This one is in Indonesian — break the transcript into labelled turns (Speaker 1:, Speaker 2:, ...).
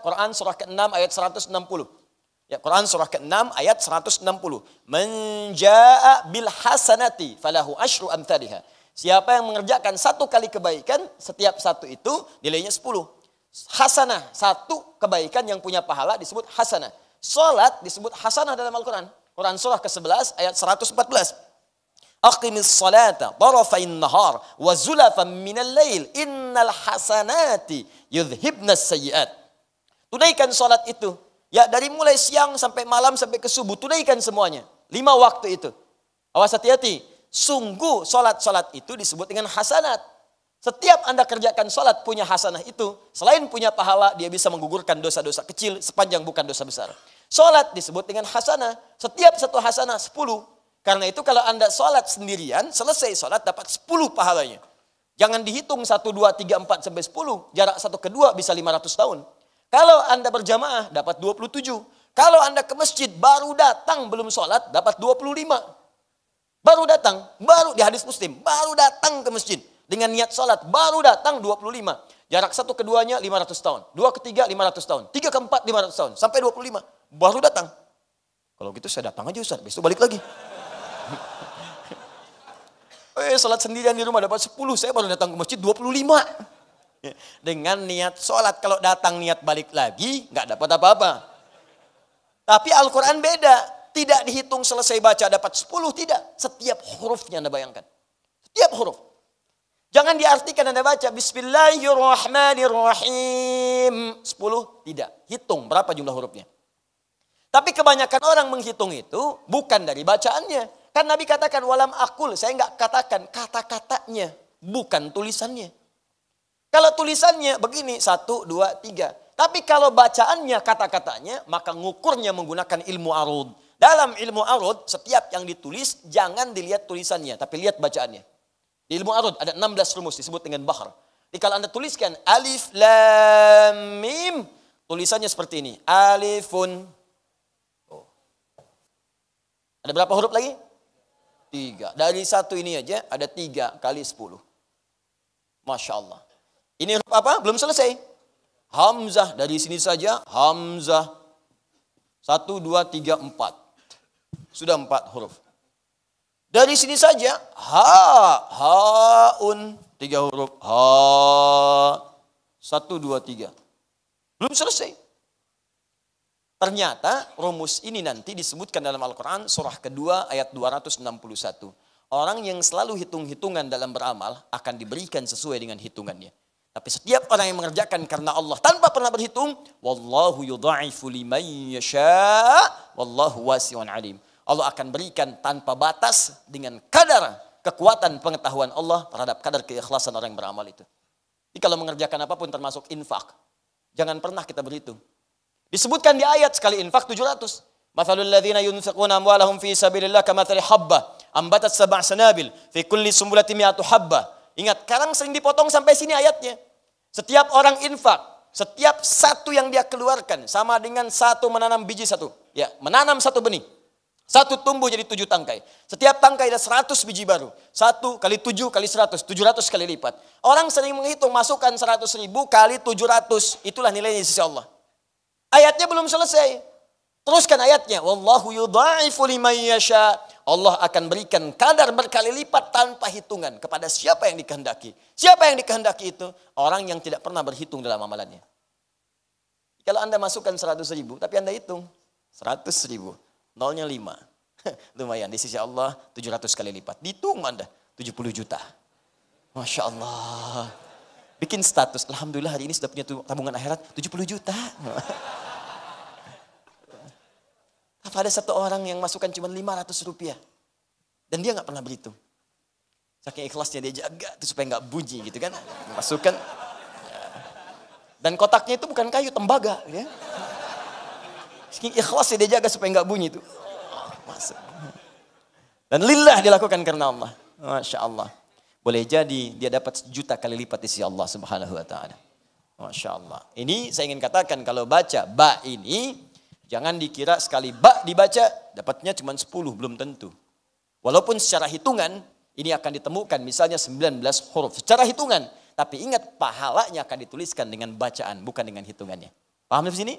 Speaker 1: Quran surah ke-6 ayat 160. Ya, Quran surah ke-6 ayat 160. Man jaa'a bil hasanati falahu asyru amthaliha. Siapa yang mengerjakan satu kali kebaikan, setiap satu itu nilainya 10. Hasanah, satu kebaikan yang punya pahala disebut hasanah. Salat disebut hasanah dalam Al-Quran. Quran surah ke-11 ayat 114. Aqimis salata tarafain nahar wa zulafan minal lail innal hasanati yudhibnas sayyiat. Tunaikan salat itu. Ya, dari mulai siang sampai malam sampai ke subuh, tunaikan semuanya. 5 waktu itu. Awas hati-hati. Sungguh salat-salat itu disebut dengan hasanat. Setiap Anda kerjakan salat punya hasanah itu, selain punya pahala, dia bisa menggugurkan dosa-dosa kecil sepanjang bukan dosa besar. Salat disebut dengan hasanah. Setiap satu hasanah 10. Karena itu kalau Anda salat sendirian, selesai salat dapat 10 pahalanya. Jangan dihitung 1, 2, 3, 4 sampai 10. Jarak satu ke dua bisa 500 tahun. Kalau Anda berjamaah dapat 27. Kalau Anda ke masjid baru datang belum salat dapat 25. Baru datang, baru di hadis Muslim, baru datang ke masjid dengan niat salat, baru datang 25. Jarak satu keduanya 500 tahun. Dua ketiga 500 tahun. Tiga keempat 500 tahun. Sampai 25. Baru datang. Kalau gitu saya datang aja Ustaz, besok balik lagi. Salat sendirian di rumah dapat 10, saya baru datang ke masjid 25. Dengan niat salat, kalau datang niat balik lagi, nggak dapat apa-apa. Tapi Al-Quran beda, tidak dihitung selesai baca dapat 10, tidak. Setiap hurufnya Anda bayangkan. Setiap huruf. Jangan diartikan Anda baca Bismillahirrahmanirrahim 10, tidak. Hitung berapa jumlah hurufnya. Tapi kebanyakan orang menghitung itu bukan dari bacaannya. Kan Nabi katakan walam akul, saya enggak katakan kata-katanya, bukan tulisannya. Kalau tulisannya begini 1, 2, 3. Tapi kalau bacaannya kata-katanya, maka ngukurnya menggunakan ilmu arud. Dalam ilmu arud, setiap yang ditulis jangan dilihat tulisannya, tapi lihat bacaannya. Di ilmu arud ada 16 rumus disebut dengan bahar. Jadi kalau Anda tuliskan alif lam mim, tulisannya seperti ini. Alifun. Ada berapa huruf lagi? 3. Dari satu ini aja ada 3 kali 10. Masya Allah. Ini huruf apa? Belum selesai. Hamzah. Dari sini saja Hamzah. 1, 2, 3, 4. Sudah 4 huruf. Dari sini saja haun. 3 huruf. Ha. 1, 2, 3. Belum selesai. Ternyata rumus ini nanti disebutkan dalam Al-Quran surah kedua ayat 261. Orang yang selalu hitung-hitungan dalam beramal akan diberikan sesuai dengan hitungannya. Tapi setiap orang yang mengerjakan karena Allah tanpa pernah berhitung, wallahu yudha'ifu liman yasha' wallahu wasi'un alim. Allah akan berikan tanpa batas dengan kadar kekuatan pengetahuan Allah terhadap kadar keikhlasan orang yang beramal itu. Jadi kalau mengerjakan apapun termasuk infak, jangan pernah kita berhitung. Disebutkan di ayat sekali infak 700. Mathalul ladzina yunfiquna amwalahum fi sabilillah kamathali habbah ambatat sab'a sanabil fi kulli sumbulatin mi'atu habbah. Ingat, sekarang sering dipotong sampai sini ayatnya. Setiap orang infak, setiap satu yang dia keluarkan sama dengan satu menanam biji satu. Ya, menanam satu benih. Satu tumbuh jadi 7 tangkai. Setiap tangkai ada 100 biji baru. 1 kali 7 kali 100, 700 kali lipat. Orang sering menghitung masukkan 100.000 kali 700. Itulah nilainya di sisi Allah. Ayatnya belum selesai. Teruskan ayatnya. Wallahu yudha'ifu liman yasha. Allah akan berikan kadar berkali lipat tanpa hitungan kepada siapa yang dikehendaki. Siapa yang dikehendaki itu? Orang yang tidak pernah berhitung dalam amalannya. Kalau Anda masukkan 100.000, tapi Anda hitung 100.000, nolnya 5. Lumayan, di sisi Allah 700 kali lipat. Dihitung Anda 70 juta. Masya Allah. Bikin status, alhamdulillah hari ini sudah punya tabungan akhirat 70 juta. Apa ada satu orang yang masukkan cuma 500 rupiah. Dan dia gak pernah berhitung. Saking ikhlasnya dia jaga itu supaya gak bunyi gitu kan. Masukkan. Dan kotaknya itu bukan kayu, tembaga. Ya. Saking ikhlasnya dia jaga supaya gak bunyi itu. Masuk. Dan lillah dilakukan karena Allah. Masya Allah. Boleh jadi dia dapat 1 juta kali lipat di sisi Allah subhanahu wa ta'ala. Masya Allah. Ini saya ingin katakan kalau baca ba ini, jangan dikira sekali ba dibaca, dapatnya cuma 10, belum tentu. Walaupun secara hitungan, ini akan ditemukan misalnya 19 huruf. Secara hitungan, tapi ingat pahalanya akan dituliskan dengan bacaan, bukan dengan hitungannya. Paham di sini?